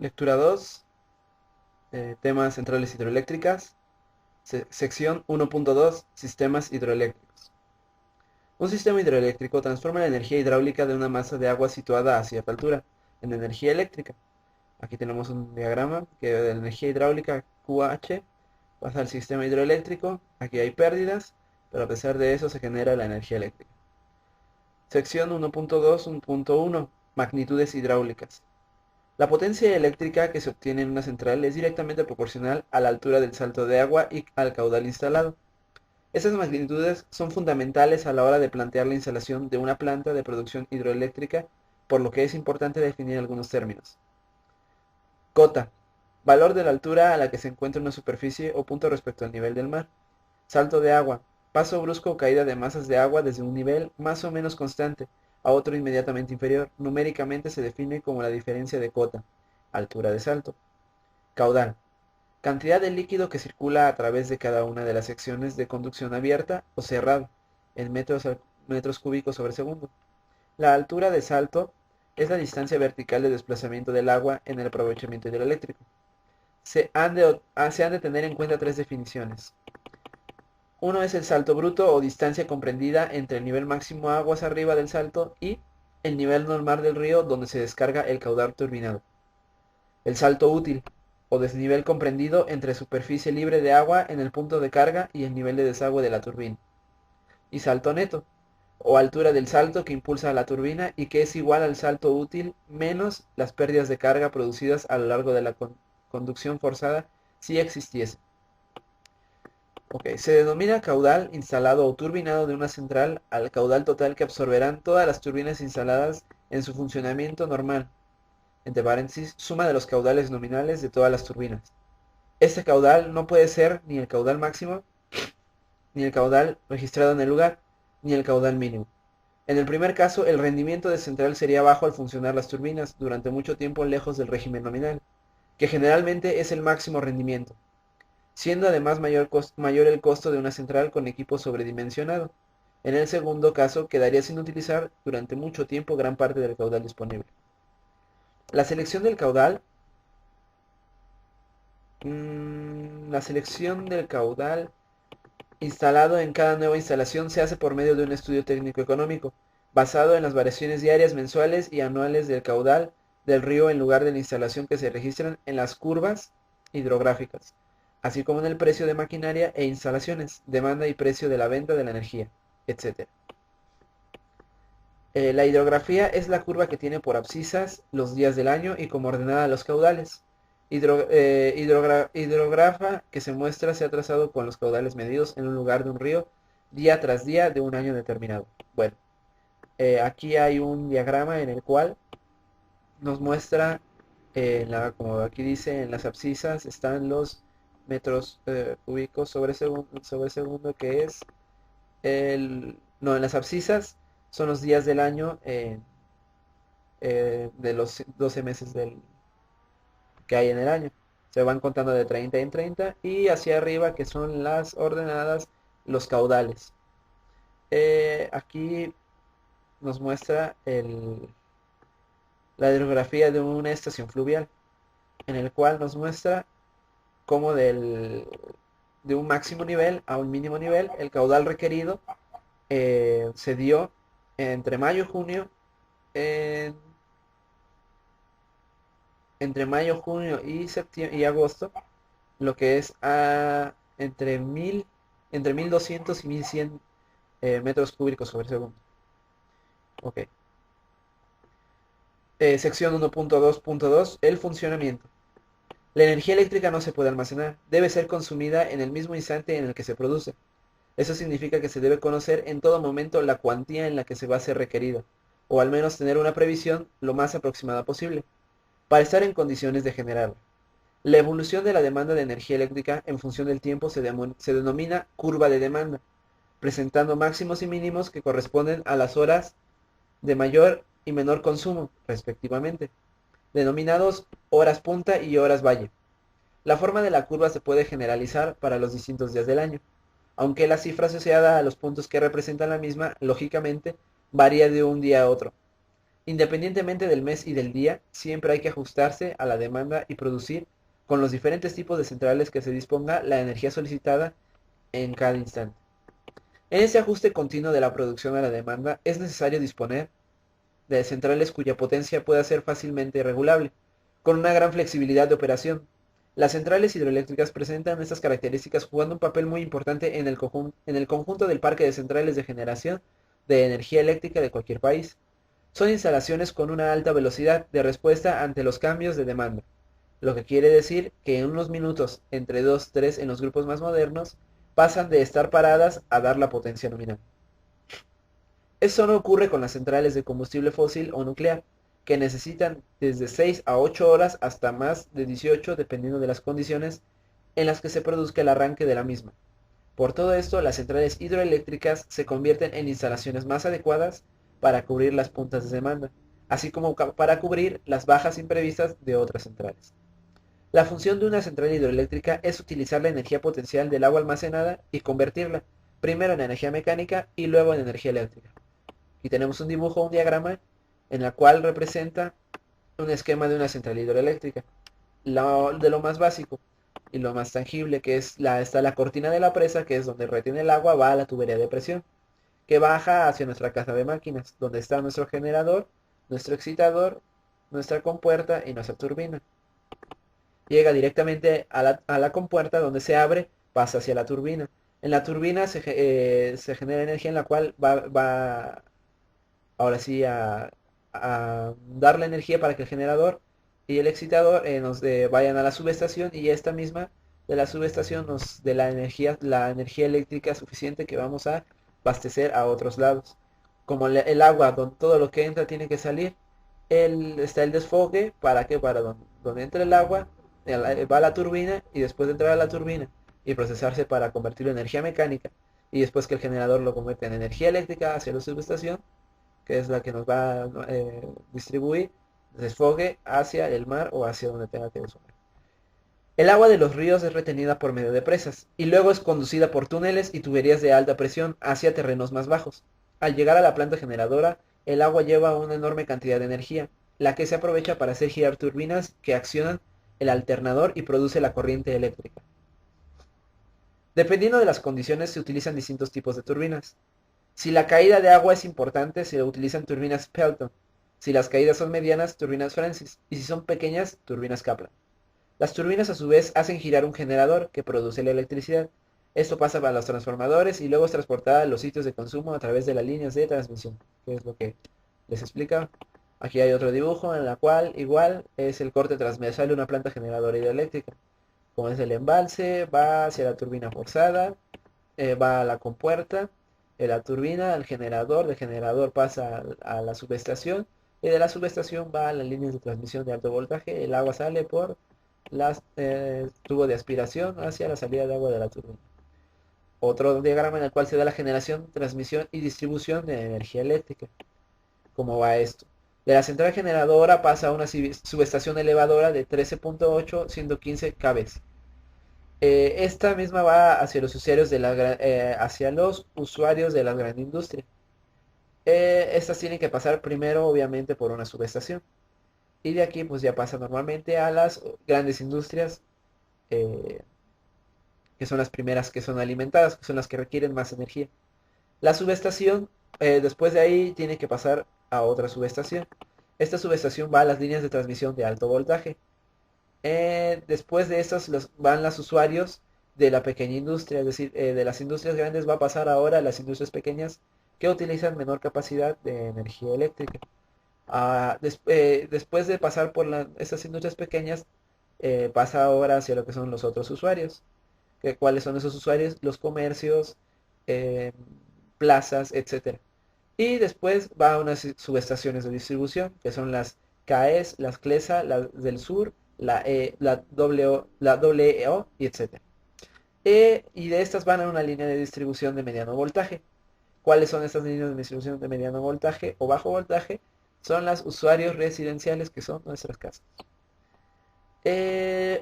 Lectura 2, temas centrales hidroeléctricas, sección 1.2, sistemas hidroeléctricos. Un sistema hidroeléctrico transforma la energía hidráulica de una masa de agua situada a cierta altura en energía eléctrica. Aquí tenemos un diagrama que de la energía hidráulica QH pasa al sistema hidroeléctrico. Aquí hay pérdidas, pero a pesar de eso se genera la energía eléctrica. Sección 1.2.1, magnitudes hidráulicas. La potencia eléctrica que se obtiene en una central es directamente proporcional a la altura del salto de agua y al caudal instalado. Estas magnitudes son fundamentales a la hora de plantear la instalación de una planta de producción hidroeléctrica, por lo que es importante definir algunos términos. Cota: valor de la altura a la que se encuentra una superficie o punto respecto al nivel del mar. Salto de agua: paso brusco o caída de masas de agua desde un nivel más o menos constante a otro inmediatamente inferior. Numéricamente se define como la diferencia de cota, altura de salto. Caudal: cantidad de líquido que circula a través de cada una de las secciones de conducción abierta o cerrada, en metros cúbicos sobre segundo. La altura de salto es la distancia vertical de desplazamiento del agua en el aprovechamiento hidroeléctrico. Se han de tener en cuenta tres definiciones. Uno es el salto bruto o distancia comprendida entre el nivel máximo aguas arriba del salto y el nivel normal del río donde se descarga el caudal turbinado. El salto útil o desnivel comprendido entre superficie libre de agua en el punto de carga y el nivel de desagüe de la turbina. Y salto neto o altura del salto que impulsa a la turbina y que es igual al salto útil menos las pérdidas de carga producidas a lo largo de la conducción forzada si existiese. Se denomina caudal instalado o turbinado de una central al caudal total que absorberán todas las turbinas instaladas en su funcionamiento normal, entre paréntesis, suma de los caudales nominales de todas las turbinas. Este caudal no puede ser ni el caudal máximo, ni el caudal registrado en el lugar, ni el caudal mínimo. En el primer caso, el rendimiento de central sería bajo al funcionar las turbinas durante mucho tiempo lejos del régimen nominal, que generalmente es el máximo rendimiento, siendo además mayor el costo de una central con equipo sobredimensionado. En el segundo caso, quedaría sin utilizar durante mucho tiempo gran parte del caudal disponible. La selección del caudal La selección del caudal instalado en cada nueva instalación se hace por medio de un estudio técnico económico, basado en las variaciones diarias, mensuales y anuales del caudal del río en lugar de la instalación que se registran en las curvas hidrográficas, así como en el precio de maquinaria e instalaciones, demanda y precio de la venta de la energía, etc. La hidrografía es la curva que tiene por abscisas los días del año y como ordenada los caudales. Hidrografa que se ha trazado con los caudales medidos en un lugar de un río día tras día de un año determinado. Bueno, aquí hay un diagrama en el cual nos muestra, como aquí dice, en las abscisas están los metros cúbicos sobre segundo, que es no, en las abscisas son los días del año de los 12 meses que hay en el año. Se van contando de 30 en 30 y hacia arriba, que son las ordenadas, los caudales. Aquí nos muestra la hidrografía de una estación fluvial, en el cual nos muestra cómo de un máximo nivel a un mínimo nivel, el caudal requerido se dio entre mayo, junio, en- entre mayo, junio y agosto, lo que es entre 1200 y 1100 metros cúbicos sobre segundo. Ok. Sección 1.2.2, el funcionamiento. La energía eléctrica no se puede almacenar, debe ser consumida en el mismo instante en el que se produce. Eso significa que se debe conocer en todo momento la cuantía en la que se va a ser requerida, o al menos tener una previsión lo más aproximada posible, para estar en condiciones de generarla. La evolución de la demanda de energía eléctrica en función del tiempo se denomina curva de demanda, presentando máximos y mínimos que corresponden a las horas de mayor y menor consumo, respectivamente, denominados horas punta y horas valle. La forma de la curva se puede generalizar para los distintos días del año, aunque la cifra asociada a los puntos que representan la misma, lógicamente, varía de un día a otro. Independientemente del mes y del día, siempre hay que ajustarse a la demanda y producir con los diferentes tipos de centrales que se disponga la energía solicitada en cada instante. En ese ajuste continuo de la producción a la demanda es necesario disponer de centrales cuya potencia pueda ser fácilmente regulable, con una gran flexibilidad de operación. Las centrales hidroeléctricas presentan estas características jugando un papel muy importante en el conjunto del parque de centrales de generación de energía eléctrica de cualquier país. Son instalaciones con una alta velocidad de respuesta ante los cambios de demanda, lo que quiere decir que en unos minutos, entre 2 y 3 en los grupos más modernos, pasan de estar paradas a dar la potencia nominal. Eso no ocurre con las centrales de combustible fósil o nuclear, que necesitan desde 6 a 8 horas hasta más de 18 dependiendo de las condiciones en las que se produzca el arranque de la misma. Por todo esto, las centrales hidroeléctricas se convierten en instalaciones más adecuadas para cubrir las puntas de demanda, así como para cubrir las bajas imprevistas de otras centrales. La función de una central hidroeléctrica es utilizar la energía potencial del agua almacenada y convertirla primero en energía mecánica y luego en energía eléctrica. Aquí tenemos un dibujo, un diagrama, en el cual representa un esquema de una central hidroeléctrica. De lo más básico y lo más tangible, que es está la cortina de la presa, que es donde retiene el agua, va a la tubería de presión, que baja hacia nuestra caja de máquinas, donde está nuestro generador, nuestro excitador, nuestra compuerta y nuestra turbina. Llega directamente a la compuerta donde se abre, pasa hacia la turbina. En la turbina se genera energía en la cual va ahora sí a dar la energía para que el generador y el excitador vayan a la subestación, y esta misma de la subestación nos dé la energía eléctrica suficiente que vamos a abastecer a otros lados. Como el agua, todo lo que entra tiene que salir, está el desfogue para que para donde entra el agua va a la turbina, y después de entrar a la turbina y procesarse para convertirlo en energía mecánica, y después que el generador lo convierte en energía eléctrica hacia la subestación, que es la que nos va a distribuir desfogue hacia el mar o hacia donde tenga que desfogar. El agua de los ríos es retenida por medio de presas y luego es conducida por túneles y tuberías de alta presión hacia terrenos más bajos. Al llegar a la planta generadora, el agua lleva una enorme cantidad de energía, la que se aprovecha para hacer girar turbinas que accionan el alternador y produce la corriente eléctrica. Dependiendo de las condiciones se utilizan distintos tipos de turbinas. Si la caída de agua es importante, se utilizan turbinas Pelton. Si las caídas son medianas, turbinas Francis. Y si son pequeñas, turbinas Kaplan. Las turbinas a su vez hacen girar un generador que produce la electricidad. Esto pasa para los transformadores y luego es transportada a los sitios de consumo a través de las líneas de transmisión, que es lo que les explica. Aquí hay otro dibujo en la cual igual es el corte transversal de una planta generadora hidroeléctrica. Como es el embalse, va hacia la turbina forzada, va a la compuerta, de la turbina al generador, del generador pasa a la subestación, y de la subestación va a las líneas de transmisión de alto voltaje. El agua sale por las tubo de aspiración hacia la salida de agua de la turbina. Otro diagrama en el cual se da la generación, transmisión y distribución de energía eléctrica. ¿Cómo va esto? De la central generadora pasa a una subestación elevadora de 13.8 115 kV. Esta misma va hacia los usuarios de la gran industria. Estas tienen que pasar primero obviamente por una subestación, y de aquí pues ya pasa normalmente a las grandes industrias, eh, que son las primeras que son alimentadas, que son las que requieren más energía. La subestación, después de ahí tiene que pasar a otra subestación. Esta subestación va a las líneas de transmisión de alto voltaje. Después de estas van los usuarios de la pequeña industria, es decir, de las industrias grandes va a pasar ahora a las industrias pequeñas que utilizan menor capacidad de energía eléctrica. Después de pasar por esas industrias pequeñas, pasa ahora hacia lo que son los otros usuarios. ¿Cuáles son esos usuarios? Los comercios, eh, plazas, etcétera. Y después va a unas subestaciones de distribución, que son las CAES, las CLESA, la del sur, la WEO, y etcétera. Y de estas van a una línea de distribución de mediano voltaje. ¿Cuáles son estas líneas de distribución de mediano voltaje o bajo voltaje? Son los usuarios residenciales, que son nuestras casas.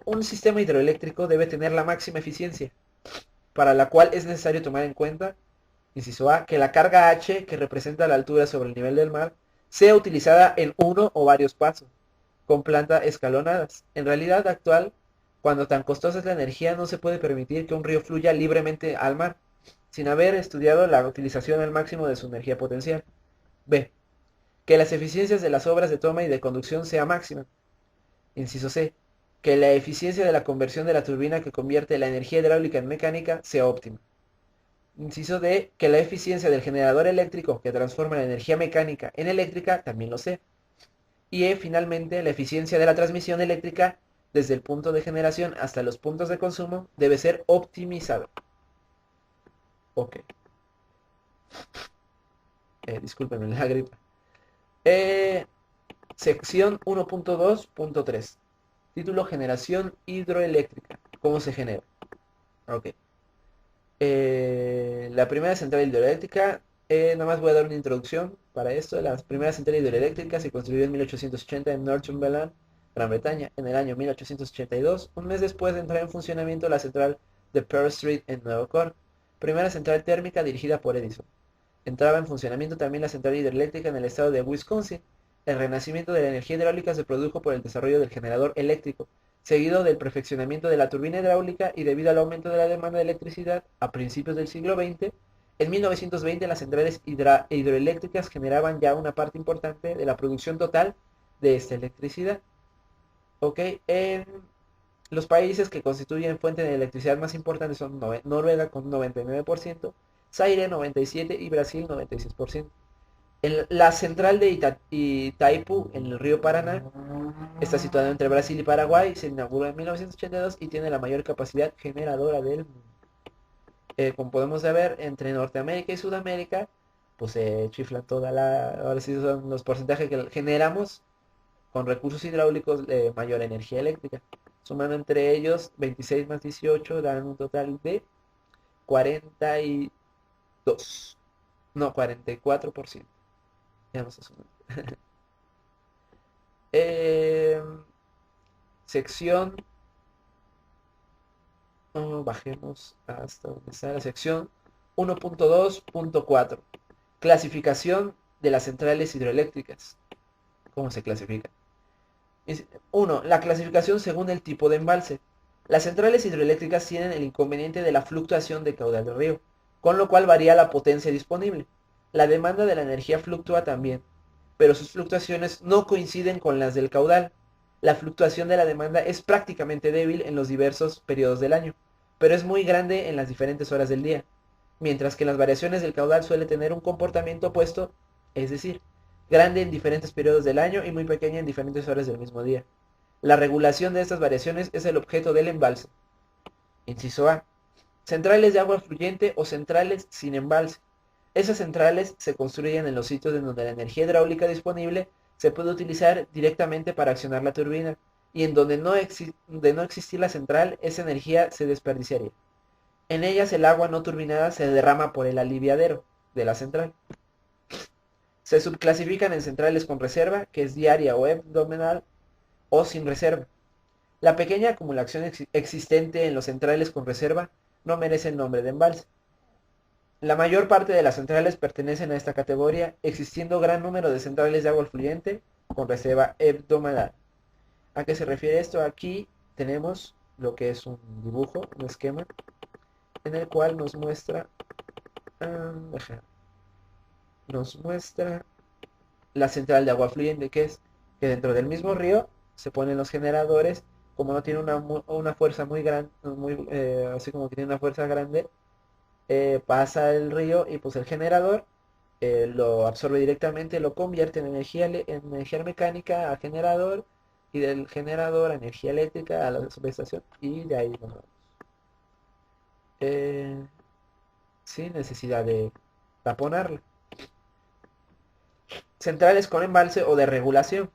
Un sistema hidroeléctrico debe tener la máxima eficiencia, para la cual es necesario tomar en cuenta, inciso A, que la carga H, que representa la altura sobre el nivel del mar, sea utilizada en uno o varios pasos, con plantas escalonadas. En realidad actual, cuando tan costosa es la energía, no se puede permitir que un río fluya libremente al mar, sin haber estudiado la utilización al máximo de su energía potencial. B. Que las eficiencias de las obras de toma y de conducción sea máxima. Inciso C. Que la eficiencia de la conversión de la turbina que convierte la energía hidráulica en mecánica sea óptima. Inciso D. Que la eficiencia del generador eléctrico que transforma la energía mecánica en eléctrica también lo sea. Y E. Finalmente, la eficiencia de la transmisión eléctrica desde el punto de generación hasta los puntos de consumo debe ser optimizada. Ok. Discúlpenme la gripa. Sección 1.2.3. Título: Generación hidroeléctrica. ¿Cómo se genera? Ok. La primera central hidroeléctrica, nada más voy a dar una introducción para esto. La primera central hidroeléctrica se construyó en 1880 en Northumberland, Gran Bretaña. En el año 1882, un mes después de entrar en funcionamiento la central de Pearl Street en Nueva York, primera central térmica dirigida por Edison. Entraba en funcionamiento también la central hidroeléctrica en el estado de Wisconsin. El renacimiento de la energía hidráulica se produjo por el desarrollo del generador eléctrico, seguido del perfeccionamiento de la turbina hidráulica y debido al aumento de la demanda de electricidad a principios del siglo XX. En 1920 las centrales hidroeléctricas generaban ya una parte importante de la producción total de esta electricidad. Ok, en los países que constituyen fuente de electricidad más importantes son Noruega con 99%, Zaire 97% y Brasil 96%. La central de Itaipu en el río Paraná está situada entre Brasil y Paraguay, se inauguró en 1982 y tiene la mayor capacidad generadora del mundo. Como podemos ver, entre Norteamérica y Sudamérica, pues se chifla toda la... Ahora sí son los porcentajes que generamos con recursos hidráulicos de mayor energía eléctrica. Sumando entre ellos 26 más 18 dan un total de 42. No, 44%. Ya no se suma. Eh, sección... bajemos hasta donde está la sección 1.2.4. Clasificación de las centrales hidroeléctricas. ¿Cómo se clasifica? 1. La clasificación según el tipo de embalse. Las centrales hidroeléctricas tienen el inconveniente de la fluctuación de caudal del río, con lo cual varía la potencia disponible. La demanda de la energía fluctúa también, pero sus fluctuaciones no coinciden con las del caudal. La fluctuación de la demanda es prácticamente débil en los diversos periodos del año, pero es muy grande en las diferentes horas del día, mientras que las variaciones del caudal suele tener un comportamiento opuesto, es decir, grande en diferentes periodos del año y muy pequeña en diferentes horas del mismo día. La regulación de estas variaciones es el objeto del embalse. Inciso A. Centrales de agua fluyente o centrales sin embalse. Esas centrales se construyen en los sitios en donde la energía hidráulica disponible se puede utilizar directamente para accionar la turbina y en donde de no existir la central, esa energía se desperdiciaría. En ellas el agua no turbinada se derrama por el aliviadero de la central. Se subclasifican en centrales con reserva, que es diaria o abdominal, o sin reserva. La pequeña acumulación existente en los centrales con reserva no merece el nombre de embalse. La mayor parte de las centrales pertenecen a esta categoría, existiendo gran número de centrales de agua fluyente con reserva abdominal. ¿A qué se refiere esto? Aquí tenemos lo que es un dibujo, un esquema, en el cual nos muestra, nos muestra la central de agua fluyente, que es que dentro del mismo río se ponen los generadores. Como no tiene una fuerza muy grande, así como que tiene una fuerza grande, pasa el río y pues el generador lo absorbe directamente, lo convierte en energía mecánica a generador y del generador a energía eléctrica a la subestación y de ahí nos vamos. Sin necesidad de taponarla. Centrales con embalse o de regulación.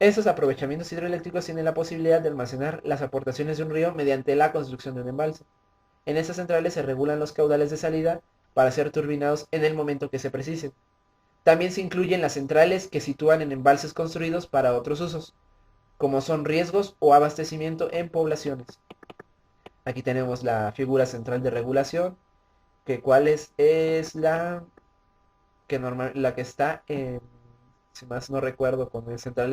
Estos aprovechamientos hidroeléctricos tienen la posibilidad de almacenar las aportaciones de un río mediante la construcción de un embalse. En estas centrales se regulan los caudales de salida para ser turbinados en el momento que se precisen. También se incluyen las centrales que sitúan en embalses construidos para otros usos, como son riesgos o abastecimiento en poblaciones. Aquí tenemos la figura central de regulación, que cuál es la que está en si más no recuerdo, con centrales